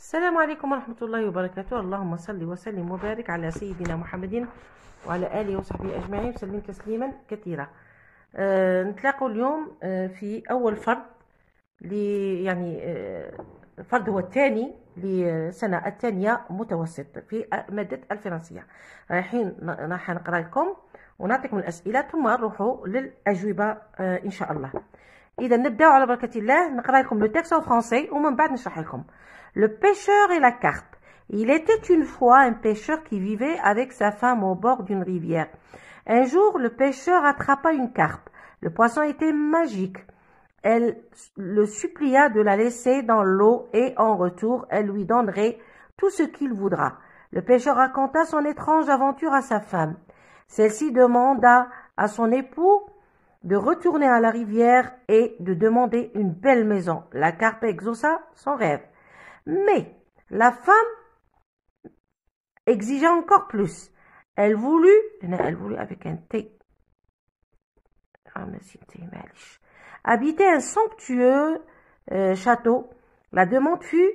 السلام عليكم ورحمة الله وبركاته. اللهم صل وسلم وبارك على سيدنا محمد وعلى آله وصحبه أجمعين وسلم تسليما كثيرا. نتلاقوا اليوم في أول فرض الفرض هو الثاني لسنة الثانية متوسط في مادة الفرنسية. راح نقرأ لكم ونعطيكم الأسئلة ثم نروحوا للأجوبة إن شاء الله. إذا نبدأ على بركة الله. نقرأ لكم لو تكست فرونسي ومن بعد نشرح لكم. Le pêcheur et la carpe. Il était une fois un pêcheur qui vivait avec sa femme au bord d'une rivière. Un jour, le pêcheur attrapa une carpe. Le poisson était magique. Elle le supplia de la laisser dans l'eau et en retour, elle lui donnerait tout ce qu'il voudra. Le pêcheur raconta son étrange aventure à sa femme. Celle-ci demanda à son époux de retourner à la rivière et de demander une belle maison. La carpe exauça son rêve. Mais la femme exigeait encore plus. Elle voulut avec un T, habiter un somptueux château. La demande fut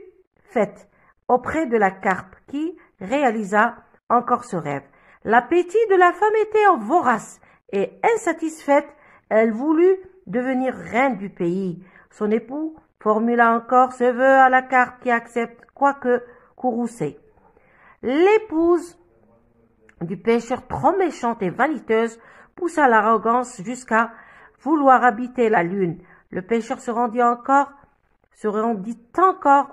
faite auprès de la carpe qui réalisa encore ce rêve. L'appétit de la femme était vorace et insatisfaite. Elle voulut devenir reine du pays. Son époux formula encore ce vœu à la carpe qui accepte, quoique courroucée. L'épouse du pêcheur, trop méchante et vaniteuse, poussa l'arrogance jusqu'à vouloir habiter la lune. Le pêcheur se rendit encore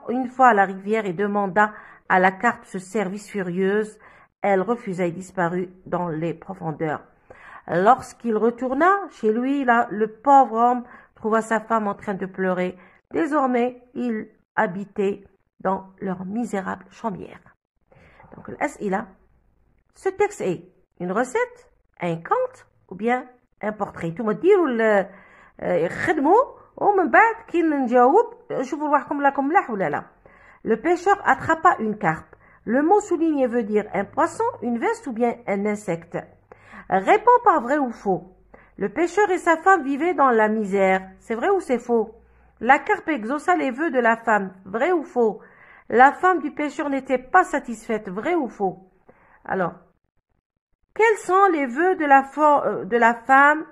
une fois à la rivière et demanda à la carpe ce service furieuse. Elle refusa et disparut dans les profondeurs. Lorsqu'il retourna chez lui, le pauvre homme trouva sa femme en train de pleurer. Désormais, ils habitaient dans leur misérable chaumière. Donc, l'as'ila. Ce texte est une recette, un conte ou bien un portrait. Tout me dire le pêcheur attrapa une carpe. Le mot souligné veut dire un poisson, une veste ou bien un insecte. Réponds par vrai ou faux. Le pêcheur et sa femme vivaient dans la misère. C'est vrai ou c'est faux? La carpe exauça les vœux de la femme. Vrai ou faux? La femme du pêcheur n'était pas satisfaite. Vrai ou faux? Alors, quels sont les vœux de la femme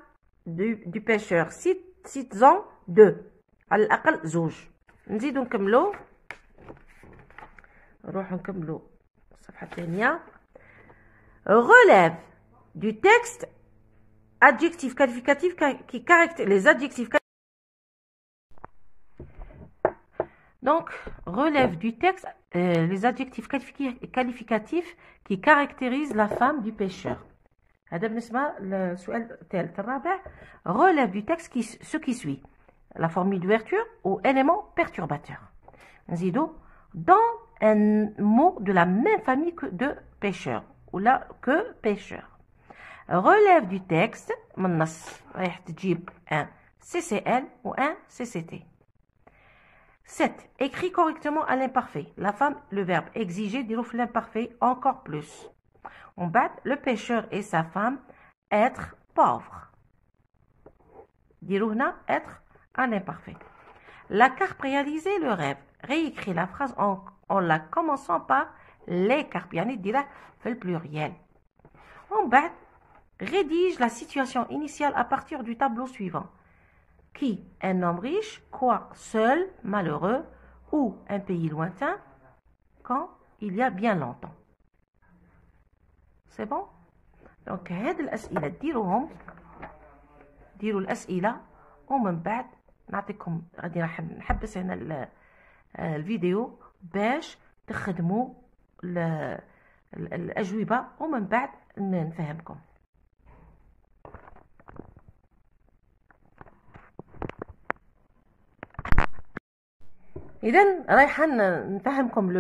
du pêcheur? Cite-en deux. Al-aqal zouj. نزيدو نكملو. نروحو نكملو الصفحة الثانية. Relève du texte adjectifs qualificatifs qui caractérisent les adjectifs. Donc, relève du texte les adjectifs qualificatifs qui caractérisent la femme du pêcheur. هذا بالنسبة للسؤال الثالث. الرابع, relève du texte ce qui suit. La formule d'ouverture ou élément perturbateur. نزيدو dans un mot de la même famille que de pêcheur ou là que pêcheur. Relève du texte, من النص رايح تجيب un CCL ou un CCT. 7. Écris correctement à l'imparfait. La femme, le verbe exiger, dire l'imparfait encore plus. On bat le pêcheur et sa femme, être pauvre. Dire être à l'imparfait. La carpe réaliser le rêve. Réécris la phrase en la commençant par les carpes. Yani dire fait le pluriel. On bat rédige la situation initiale à partir du tableau suivant. Qui? Un homme riche, quoi? Seul, malheureux, ou un pays lointain, quand il y a bien longtemps. C'est bon? Donc, هاد الأسئلة ديروا الأسئلة ومن بعد نعطيكم غادي راح نحبس هنا الفيديو باش تخدموا الأجوبة ومن بعد نفهمكم. إذن رايحة نفهمكم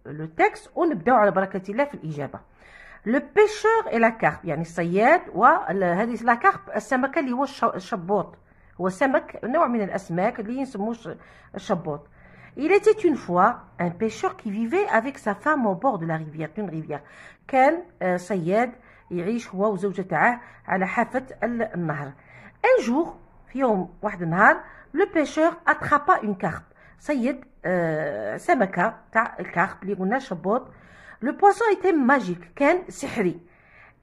لو تكست ونبداو على بركة الله في الإجابة. لو بيشور إي لا كارب يعني الصياد وهذه لا كارب السمكة اللي هو الشبوط. هو سمك نوع من الأسماك اللي يسموه الشبوط. Il était une fois un pêcheur qui vivait avec sa femme au bord de la rivière, d'une rivière. كان صياد يعيش هو وزوجته تاعه على حافة النهر. Un jour في يوم واحد النهار le pêcheur attrapa une carpe. صيد سمكة تاع الكارب اللي قلنا شبوط. Le poisson était magique, كان سحري.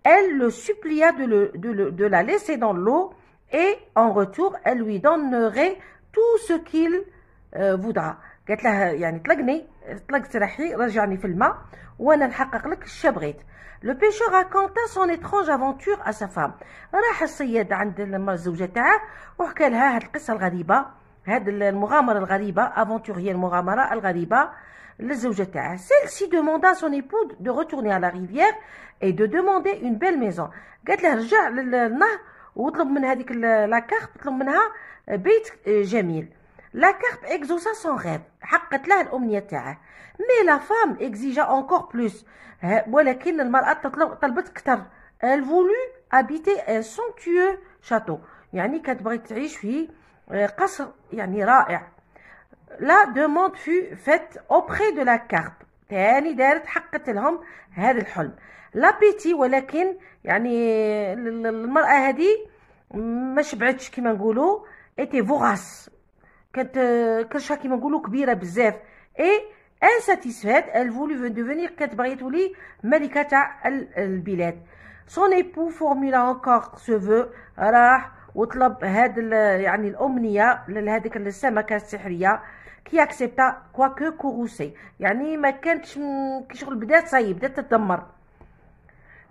Elle le supplia de la laisser dans l'eau et en retour elle lui donnerait tout ce qu'il voudra. قالت لها يعني طلقني طلق سراحي رجعني في الماء وانا نحقق لك الش بغيت. Le pêcheur raconta son étrange aventure à sa femme. راح الصياد عند الزوجة تاعه وحكى لها هاد القصة الغريبة، هاد المغامرة الغريبة، افونتورية المغامرة الغريبة للزوجة تاعه. Celle-ci demanda à son époux de retourner à la rivière et de demander une belle maison. قالت له رجع للنهر وطلب من هذيك لاكارب، طلب منها بيت جميل. La carpe exauça son rêve. حقت لها الأمنية تاعه. Mais la femme exigea encore plus. ولكن المرأة طلبت أكثر. Elle voulut habiter un somptueux château. يعني كانت بغيت تعيش في قصر يعني رائع. La demande fut faite auprès de la carpe. تاني دارت حقت لهم هذا الحلم. L'appétit ولكن يعني المرأة هذه ما شبعتش كما نقولوا. était vorace. كانت كرشها كيما نقولوا كبيره بزاف. اي انساتيسفيت elle voulait devenir كانت باغيه تولي ملكه تاع البلاد. son époux formula encore ce vœu. راح وطلب هاد يعني الامنيه لهذيك السمكه السحريه كي اكسبتا كواكو كوروسي، يعني ما كانتش كي شغل بدات صايب بدات تدمر.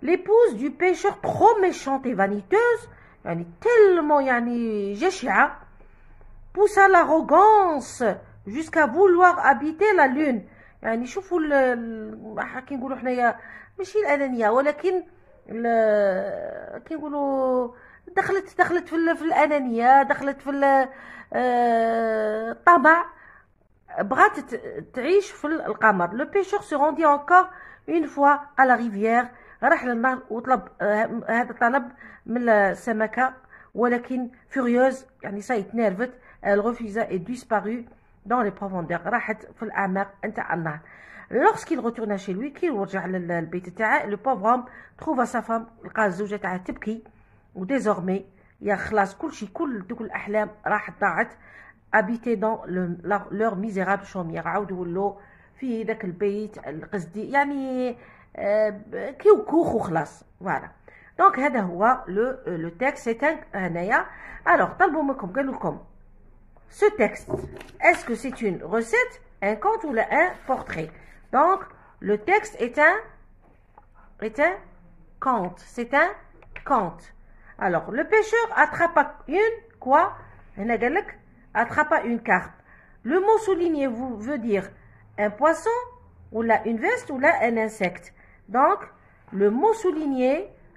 l'épouse du pêcheur trop méchante et vaniteuse يعني tellement يعني جشعه poussa l'arrogance jusqu'à vouloir habiter la lune. يعني شوفوا كي نقولوا حنايا ماشي الانانيه ولكن كي نقولوا دخلت في الانانيه، دخلت في الطمع، بغات تعيش في القمر. Le pêcheur se rendit encore une fois à la rivière. راح للنهر وطلب هذا الطلب من السمكه ولكن furieuse يعني صايت نيرفت. Elle refusa et disparut dans les profondeurs. راحت في الأعماق نتاع النهر. Lorsqu'il retourna chez lui كي رجع للبيت تاعه le pauvre homme trouva sa femme لقى الزوجة تاعه تبكي و désormais يا خلاص كل دوك الأحلام راحت ضاعت. habité dans leur misérable chaumière. عاودوا ولو في ذاك البيت القصدي يعني كيو كوخ وخلاص. فوالا دونك هذا هو لو تكست. سي هنايا الوغ طلبوا منكم قالوا لكم ce texte, est-ce que c'est une recette, un conte ou un portrait? Donc, le texte est un conte. C'est un conte. Alors, le pêcheur attrapa une, quoi? Attrapa une carpe. Le mot souligné veut dire un poisson, ou là une veste, ou là un insecte. Donc, le mot souligné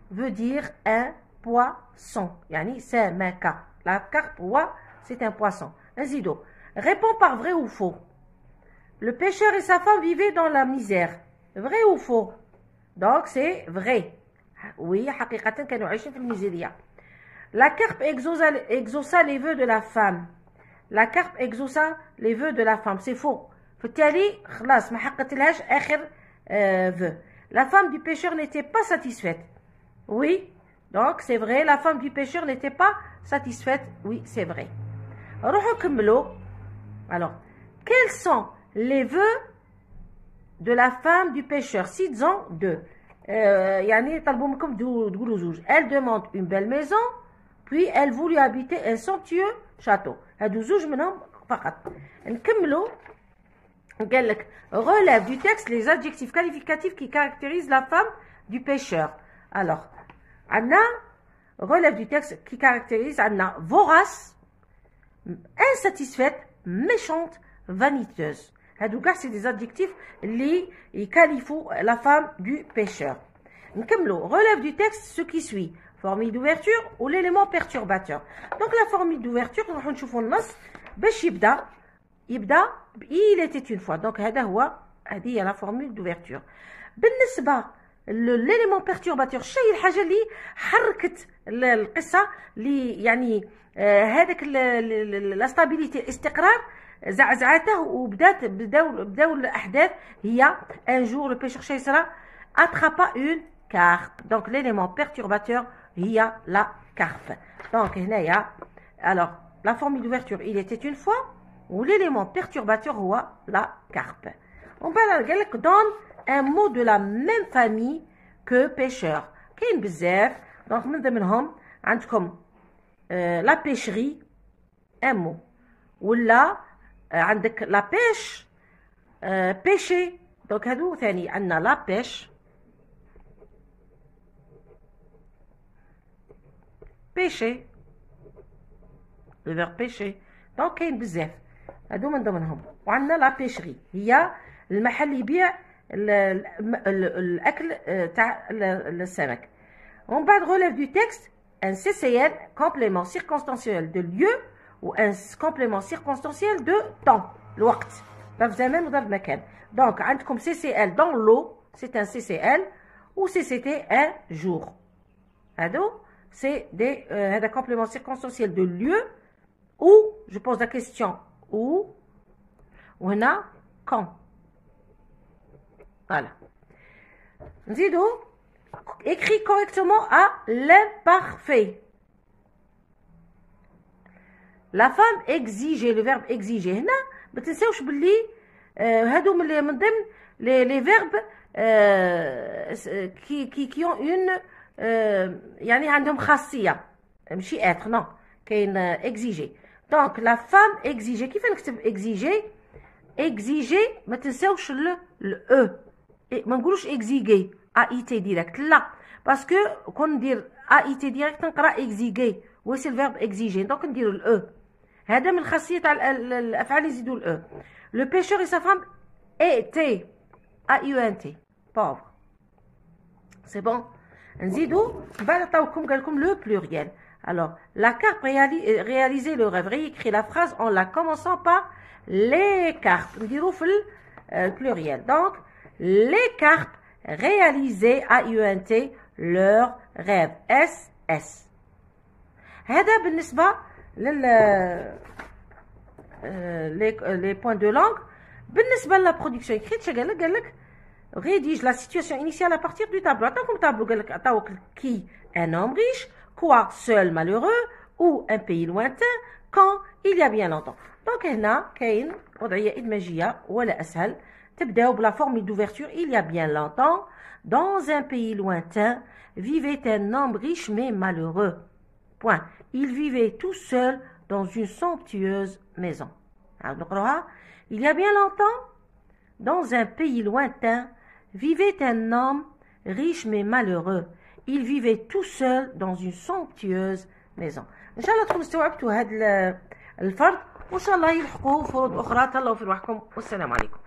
veut dire un poisson. Yani, c'est un La carpe, c'est un poisson. Nzido, réponds par vrai ou faux. Le pêcheur et sa femme vivaient dans la misère. Vrai ou faux? Donc c'est vrai. Oui, حقيقة كانوا عايشين في الميزيريا. La carpe exauça les vœux de la femme. La carpe exauça les vœux de la femme. C'est faux. فبالتالي خلاص ما حقت لهاش آخر vœu. La femme du pêcheur n'était pas satisfaite. Oui, donc c'est vrai. La femme du pêcheur n'était pas satisfaite. Oui, c'est vrai. Alors, quels sont les vœux de la femme du pêcheur? Cites-en deux. يعني طلبوا منكم تقولوا زوج. Elle demande une belle maison, puis elle voulut habiter un somptueux château. هادو زوج منهم فقط. نكملوا. قال لك relève du texte les adjectifs qualificatifs qui caractérisent la femme du pêcheur. Alors, عندنا relève du texte qui caractérise عندنا vorace, insatisfaite, méchante, vaniteuse. C'est des adjectifs qui qualifient la femme du pêcheur. Relève du texte ce qui suit. Formule d'ouverture ou l'élément perturbateur. Donc la formule d'ouverture, nous allons voir le nas. باش يبدا il était une fois. Donc هذه هي la formule d'ouverture. بالنسبة l'élément perturbateur الشيء الحاجة اللي حركت القصة اللي يعني هذاك لا ستابيليتي الاستقرار زعزعته بداو الاحداث هي ان جور لو بيشور شي صرا اترابا اون كارب. دونك ليليمون بيرتورباتور هي لا كارب. دونك هنايا الوغ لا فورمول دوفرتور il était une fois l'élément perturbateur هو la carpe. On va dire donne un mot de la même famille que pêcheur. كاين بزاف دونك من ضمنهم عندكم la pêcherie un mot ولا عندك la pêche pêcher دونك هادو ثاني عندنا la pêche pêcher le verbe pêcher دونك كاين بزاف هادو من ضمنهم. وعندنا لا بيشري هي المحل اللي يبيع الاكل تاع السمك. ومن بعد relève du texte un CCL complément circonstanciel de lieu ou un complément circonstanciel de temps الوقت ظرف زمان وظرف مكان. دونك عندكم CCL dans l'eau c'est un CCL ou CCT un jour. هادو c'est des هذا complément circonstanciel de lieu ou je pose la question où وهنا quand. Voilà. نزيدو écrit correctement à l'imparfait. La femme exigeait, le verbe exiger هنا ما تنساوش باللي هادو من ضمن les verbes qui ont une يعني عندهم خاصية ماشي être non كاين exiger. Donc la femme exigeait كيف نكتب exiger exiger ما تنساوش ال e ما نقولوش exiger AIT direct لا باسكو كون ندير AIT direct نقرا exiger و سي الفيرب exiger دونك نديرو ال e. هذا من خاصية تاع الافعال يزيدوا ال e. Le pêcheur et sa femme étaient AUNT pauvre. C'est bon. نزيدو بعد عطاوكم قال لكم le pluriel. Alors la carpe réaliser le rêve réécrit la phrase en la commençant par les carpes نديرو في pluriel. Donc les carpes réalisaient AUNT leur rêve SS. هذا بالنسبة les points de langue. بالنسبة la production écrite قال لك rédige la situation initiale à partir du tableau. عطاكم tableau قال لك عطاوك qui un homme riche, quoi seul malheureux ou un pays lointain quand il y a bien longtemps. Donc هنا كاين وضعية إدماجية ولا أسهل. تبداو بلا formule d'ouverture. Il y a bien longtemps dans un pays lointain vivait un homme riche mais malheureux. Point. Il vivait tout seul dans une somptueuse maison. Il y a bien longtemps dans un pays lointain vivait un homme riche mais malheureux. Il vivait tout seul dans une somptueuse maison. إن شاء الله تكونوا استوعبتوا هذا الفرد وإن شاء الله يلحقوا فروض أخرى. تهلاو في روحكم والسلام عليكم.